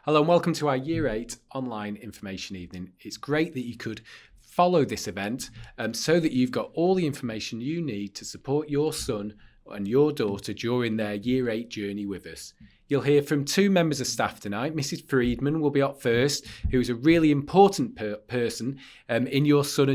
Hello and welcome to our Year 8 online information evening. It's great that you could follow this event so that you've got all the information you need to support your son and your daughter during their Year 8 journey with us. You'll hear from two members of staff tonight. Mrs. Friedman will be up first, who's a really important person in your son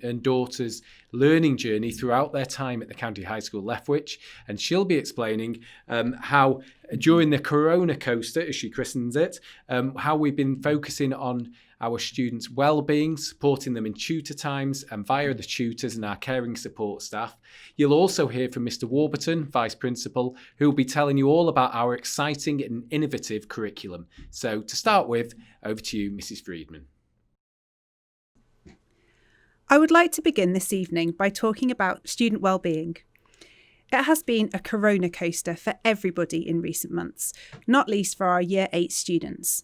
and daughter's learning journey throughout their time at the County High School Lethwich. And she'll be explaining how during the Corona Coaster, as she christens it, how we've been focusing on our students' well-being, supporting them in tutor times and via the tutors and our caring support staff. You'll also hear from Mr. Warburton, Vice Principal, who will be telling you all about our exciting and innovative curriculum. So to start with, over to you, Mrs. Friedman. I would like to begin this evening by talking about student well-being. It has been a Corona coaster for everybody in recent months, not least for our Year 8 students.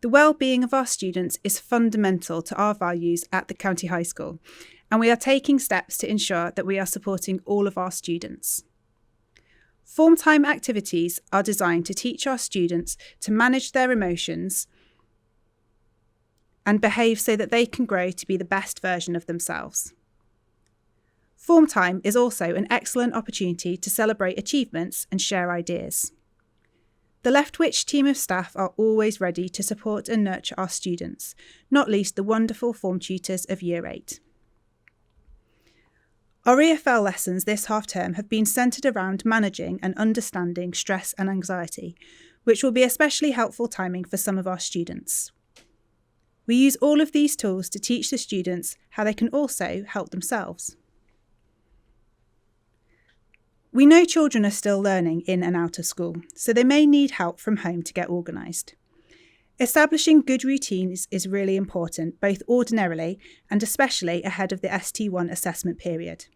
The well-being of our students is fundamental to our values at the County High School, and we are taking steps to ensure that we are supporting all of our students. Form time activities are designed to teach our students to manage their emotions and behave so that they can grow to be the best version of themselves. Form time is also an excellent opportunity to celebrate achievements and share ideas. The Lethwich team of staff are always ready to support and nurture our students, not least the wonderful form tutors of Year 8. Our EFL lessons this half-term have been centred around managing and understanding stress and anxiety, which will be especially helpful timing for some of our students. We use all of these tools to teach the students how they can also help themselves. We know children are still learning in and out of school, so they may need help from home to get organised. Establishing good routines is really important, both ordinarily and especially ahead of the ST1 assessment period.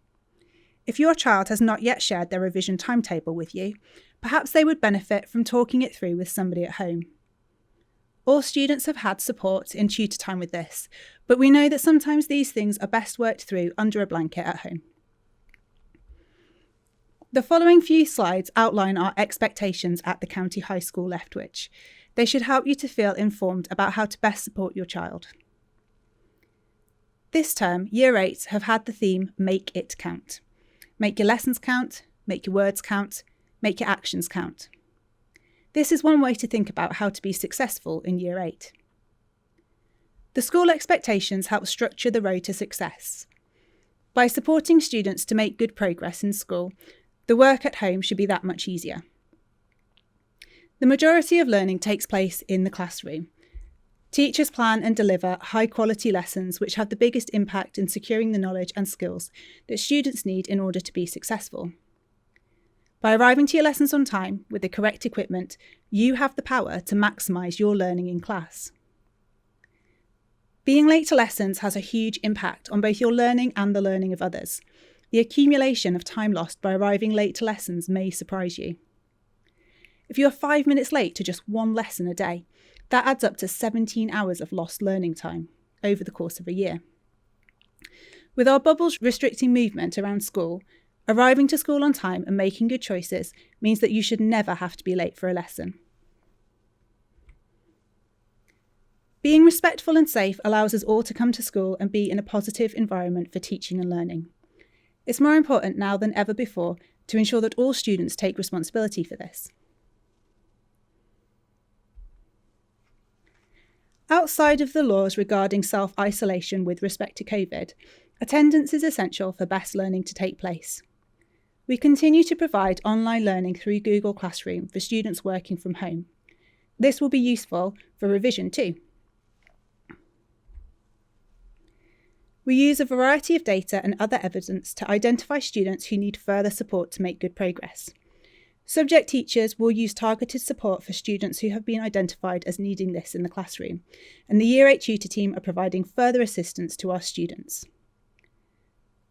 If your child has not yet shared their revision timetable with you, perhaps they would benefit from talking it through with somebody at home. All students have had support in tutor time with this, but we know that sometimes these things are best worked through under a blanket at home. The following few slides outline our expectations at the County High School Lethwich. They should help you to feel informed about how to best support your child. This term, Year 8 have had the theme Make It Count. Make your lessons count, make your words count, make your actions count. This is one way to think about how to be successful in Year 8. The school expectations help structure the road to success. By supporting students to make good progress in school, the work at home should be that much easier. The majority of learning takes place in the classroom. Teachers plan and deliver high-quality lessons which have the biggest impact in securing the knowledge and skills that students need in order to be successful. By arriving to your lessons on time with the correct equipment, you have the power to maximise your learning in class. Being late to lessons has a huge impact on both your learning and the learning of others. The accumulation of time lost by arriving late to lessons may surprise you. If you are 5 minutes late to just one lesson a day, that adds up to 17 hours of lost learning time over the course of a year. With our bubbles restricting movement around school, arriving to school on time and making good choices means that you should never have to be late for a lesson. Being respectful and safe allows us all to come to school and be in a positive environment for teaching and learning. It's more important now than ever before to ensure that all students take responsibility for this. Outside of the laws regarding self-isolation with respect to COVID, attendance is essential for best learning to take place. We continue to provide online learning through Google Classroom for students working from home. This will be useful for revision too. We use a variety of data and other evidence to identify students who need further support to make good progress. Subject teachers will use targeted support for students who have been identified as needing this in the classroom, and the Year 8 tutor team are providing further assistance to our students.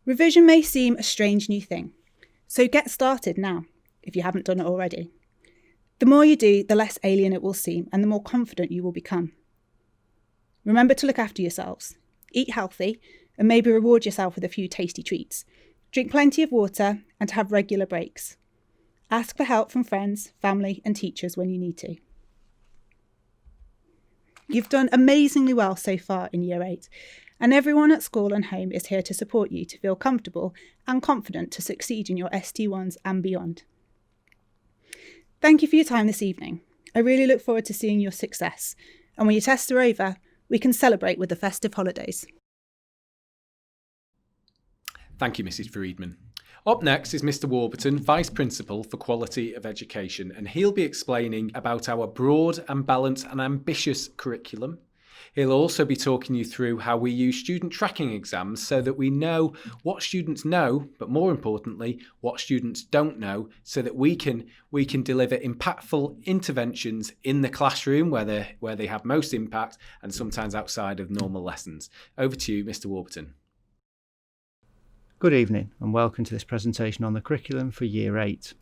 Revision may seem a strange new thing, so get started now, if you haven't done it already. The more you do, the less alien it will seem, and the more confident you will become. Remember to look after yourselves, eat healthy, and maybe reward yourself with a few tasty treats. Drink plenty of water and have regular breaks. Ask for help from friends, family and teachers when you need to. You've done amazingly well so far in Year 8, and everyone at school and home is here to support you to feel comfortable and confident to succeed in your ST1s and beyond. Thank you for your time this evening. I really look forward to seeing your success, and when your tests are over, we can celebrate with the festive holidays. Thank you, Mrs. Friedman. Up next is Mr. Warburton, Vice Principal for Quality of Education, and he'll be explaining about our broad and balanced and ambitious curriculum. He'll also be talking you through how we use student tracking exams so that we know what students know, but more importantly, what students don't know, so that we can deliver impactful interventions in the classroom where they have most impact and sometimes outside of normal lessons. Over to you, Mr. Warburton. Good evening and welcome to this presentation on the curriculum for Year 8.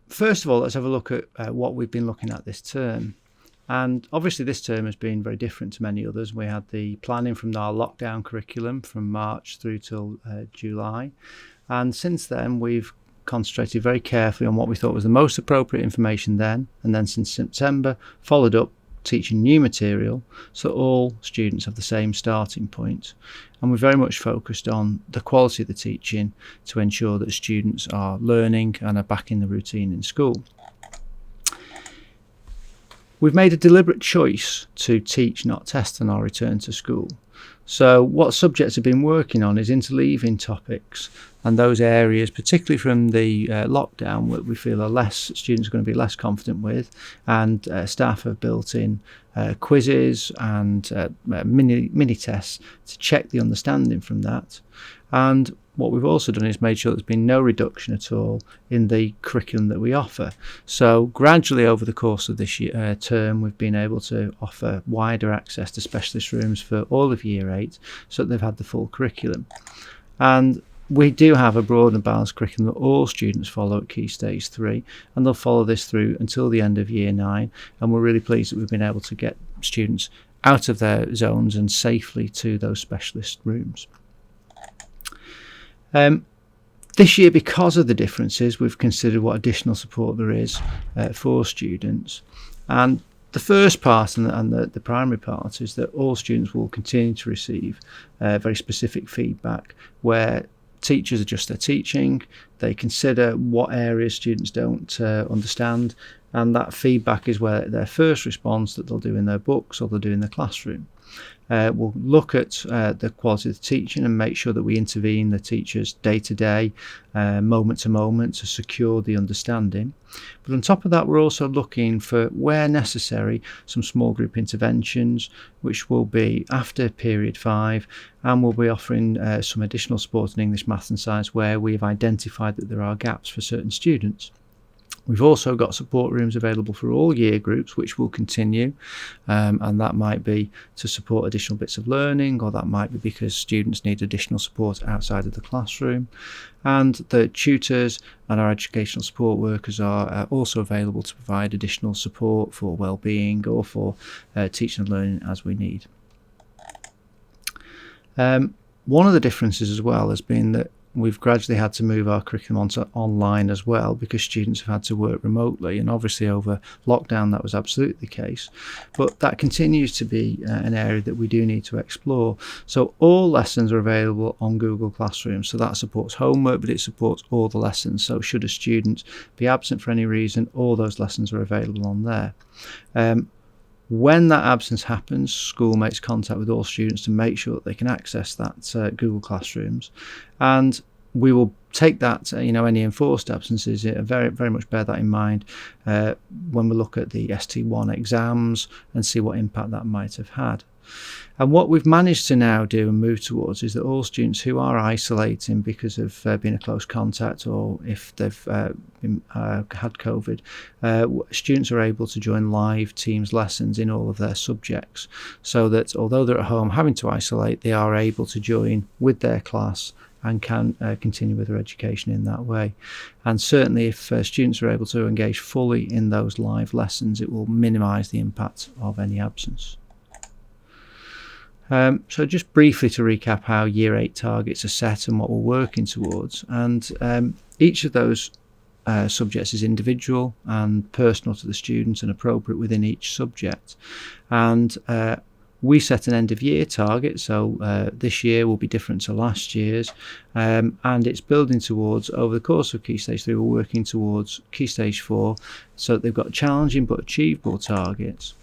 First of all, let's have a look at what we've been looking at this term. And obviously this term has been very different to many others. We had the planning from our lockdown curriculum from March through till July. And since then we've concentrated very carefully on what we thought was the most appropriate information then. And then since September, followed up teaching new material so all students have the same starting point. And we're very much focused on the quality of the teaching to ensure that students are learning and are back in the routine in school. We've made a deliberate choice to teach, not test, on our return to school. So what subjects have been working on is interleaving topics and those areas, particularly from the lockdown, what we feel students are going to be less confident with, and staff have built in quizzes and mini tests to check the understanding from that. And what we've also done is made sure there's been no reduction at all in the curriculum that we offer. So gradually over the course of this term, we've been able to offer wider access to specialist rooms for all of Year 8, so that they've had the full curriculum. And we do have a broad and balanced curriculum that all students follow at Key Stage 3, and they'll follow this through until the end of Year 9. And we're really pleased that we've been able to get students out of their zones and safely to those specialist rooms. This year, because of the differences, we've considered what additional support there is for students. And the first part and the primary part is that all students will continue to receive very specific feedback where teachers adjust their teaching, they consider what areas students don't understand, and that feedback is where their first response that they'll do in their books or they'll do in the classroom. We'll look at the quality of the teaching and make sure that we intervene the teachers day to day, moment to moment, to secure the understanding. But on top of that, we're also looking for, where necessary, some small group interventions, which will be after period 5, and we'll be offering some additional support in English, Maths and Science where we've identified that there are gaps for certain students. We've also got support rooms available for all year groups, which will continue, and that might be to support additional bits of learning, or that might be because students need additional support outside of the classroom. And the tutors and our educational support workers are also available to provide additional support for well-being or for teaching and learning as we need. One of the differences as well has been that we've gradually had to move our curriculum onto online as well, because students have had to work remotely, and obviously over lockdown that was absolutely the case, but that continues to be an area that we do need to explore. So all lessons are available on Google Classroom, so that supports homework, but it supports all the lessons. So should a student be absent for any reason, all those lessons are available on there. When that absence happens, school makes contact with all students to make sure that they can access that Google Classrooms, and we will take that, any enforced absences, very, very much bear that in mind when we look at the ST1 exams and see what impact that might have had. And what we've managed to now do and move towards is that all students who are isolating because of being a close contact, or if they've had COVID, students are able to join live Teams lessons in all of their subjects, so that although they're at home having to isolate, they are able to join with their class and can continue with their education in that way. And certainly if students are able to engage fully in those live lessons, it will minimise the impact of any absence. So just briefly to recap how Year 8 targets are set and what we're working towards, and each of those subjects is individual and personal to the student and appropriate within each subject. And we set an end of year target, so this year will be different to last year's, and it's building towards, over the course of Key Stage 3, we're working towards Key Stage 4, so that they've got challenging but achievable targets,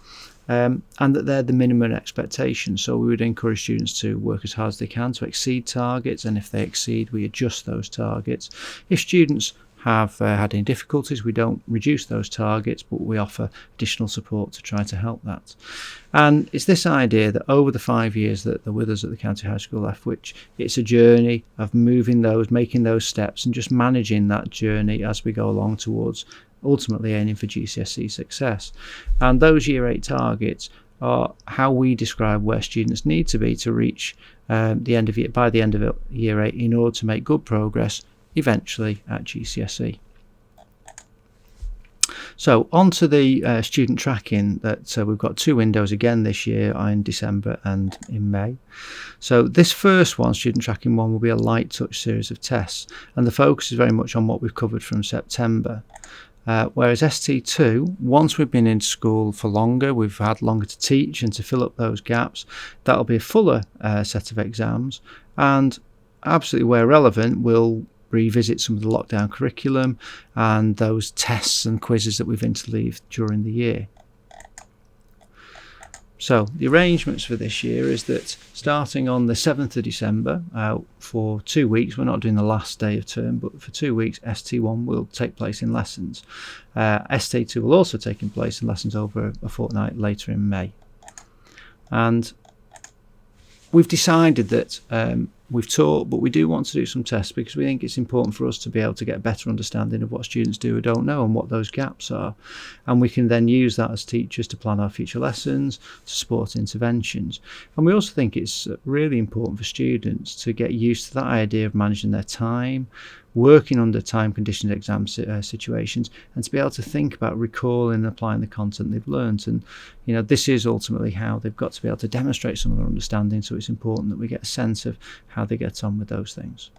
and that they're the minimum expectations. So we would encourage students to work as hard as they can to exceed targets, and if they exceed, we adjust those targets. If students have had any difficulties, we don't reduce those targets, but we offer additional support to try to help that. And it's this idea that over the 5 years that they're with us at the County High School Lethbridge, it's a journey of making those steps and just managing that journey as we go along towards ultimately aiming for GCSE success. And those Year 8 targets are how we describe where students need to be to reach by the end of Year 8 in order to make good progress eventually at GCSE. So on to the student tracking, that we've got 2 windows again this year, in December and in May. So this first one, student tracking 1, will be a light touch series of tests, and the focus is very much on what we've covered from September. Whereas ST2, once we've been in school for longer, we've had longer to teach and to fill up those gaps, that'll be a fuller set of exams, and absolutely where relevant, we'll revisit some of the lockdown curriculum and those tests and quizzes that we've interleaved during the year. So the arrangements for this year is that starting on the 7th of December, for 2 weeks, we're not doing the last day of term, but for 2 weeks, ST1 will take place in lessons. ST2 will also take place in lessons over a fortnight later in May. And we've decided that we've taught, but we do want to do some tests because we think it's important for us to be able to get a better understanding of what students do or don't know and what those gaps are. And we can then use that as teachers to plan our future lessons, to support interventions. And we also think it's really important for students to get used to that idea of managing their time, working under time-conditioned exam situations, and to be able to think about recalling and applying the content they've learned. And this is ultimately how they've got to be able to demonstrate some of their understanding, so it's important that we get a sense of how they get on with those things.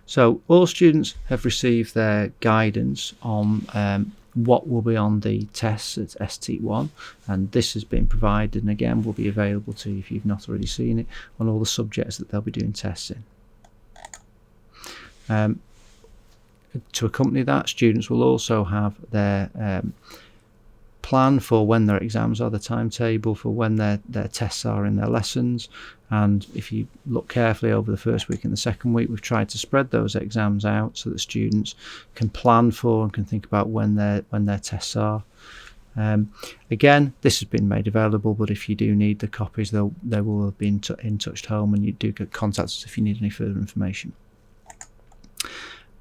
So all students have received their guidance on what will be on the tests at ST1, and this has been provided and again will be available to you if you've not already seen it, on all the subjects that they'll be doing tests in. To accompany that, students will also have their plan for when their exams are, the timetable for when their tests are in their lessons. And if you look carefully over the first week and the second week, we've tried to spread those exams out so that students can plan for and can think about when their tests are. Again, this has been made available, but if you do need the copies, they will have been in touch home, and you do contact us if you need any further information.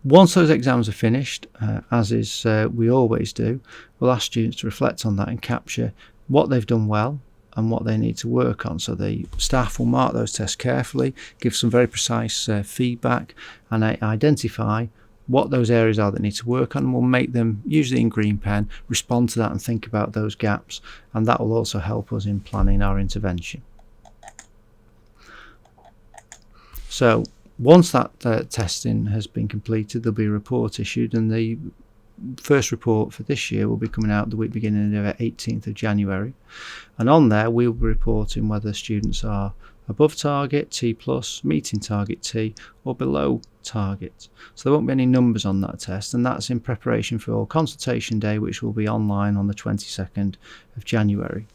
Once those exams are finished, as is we always do, we'll ask students to reflect on that and capture what they've done well and what they need to work on. So the staff will mark those tests carefully, give some very precise feedback, and identify what those areas are that need to work on, and we'll make them, usually in green pen, respond to that and think about those gaps, and that will also help us in planning our intervention. So once that testing has been completed, there'll be a report issued, and the first report for this year will be coming out the week beginning of 18th of January. And on there, we'll be reporting whether students are above target, T+, meeting target T, or below target. So there won't be any numbers on that test, and that's in preparation for consultation day, which will be online on the 22nd of January.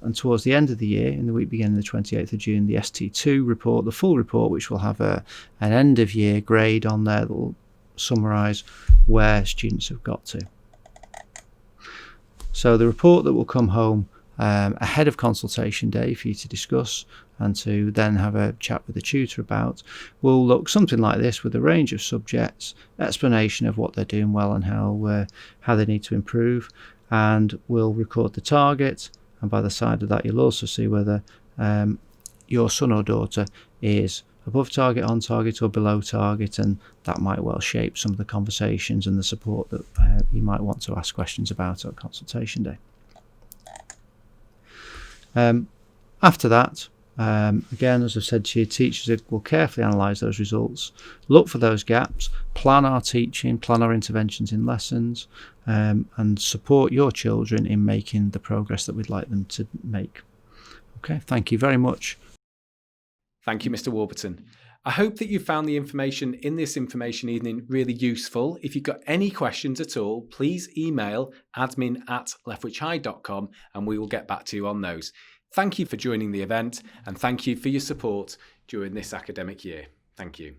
And towards the end of the year, in the week beginning the 28th of June, the ST2 report, the full report, which will have an end of year grade on there that will summarise where students have got to. So the report that will come home ahead of consultation day for you to discuss and to then have a chat with the tutor about will look something like this, with a range of subjects, explanation of what they're doing well and how they need to improve, and we'll record the target. And by the side of that, you'll also see whether your son or daughter is above target, on target, or below target, and that might well shape some of the conversations and the support that you might want to ask questions about at consultation day. After that, Again, as I've said to you, teachers will carefully analyse those results, look for those gaps, plan our teaching, plan our interventions in lessons, and support your children in making the progress that we'd like them to make. Okay, thank you very much. Thank you, Mr. Warburton. I hope that you found the information in this information evening really useful. If you've got any questions at all, please email admin@leftwichhigh.com and we will get back to you on those. Thank you for joining the event and thank you for your support during this academic year. Thank you.